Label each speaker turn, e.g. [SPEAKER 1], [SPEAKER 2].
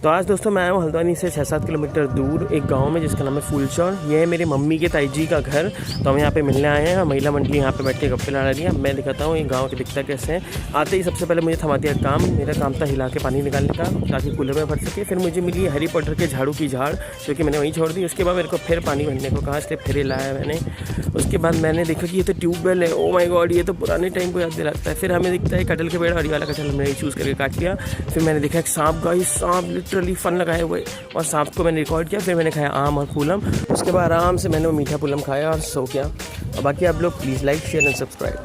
[SPEAKER 1] तो आज दोस्तों मैं आया हूँ हल्द्वानी से 6-7 किलोमीटर दूर एक गांव में जिसका नाम है फूलचौर। ये है मेरी मम्मी के ताई जी का घर। तो हम यहाँ पे मिलने आए हैं। महिला मंडली यहाँ पे बैठ के गप्पे लड़ा रही है। मैं दिखाता हूँ ये गांव के दिखता कैसे है। आते ही सबसे पहले मुझे थमा दिया काम। मेरा काम था हिला के पानी निकालने का ताकि कूलर में भर सके। फिर मुझे मिली हैरी पॉटर के झाड़ू की झाड़, जो कि मैंने वहीं छोड़ दी। उसके बाद मेरे को फिर पानी भरने को कहा, इसलिए फिर हिलाया मैंने। उसके बाद मैंने देखा कि ये तो ट्यूबवेल है। ओ माय गॉड, ये तो पुराने टाइम को याद दिलाता है। फिर हमें दिखता है कटहल के पेड़, और ये वाला कटहल हमने चूज़ करके काट लिया। फिर मैंने देखा एक सांप, गाइस सांप लिटरली फन लगाए हुए, और सांप को मैंने रिकॉर्ड किया। फिर मैंने खाया आम और पूलम। उसके बाद आराम से मैंने वो मीठा पूलम खाया और सो गया। और बाकी आप लोग please like share and subscribe.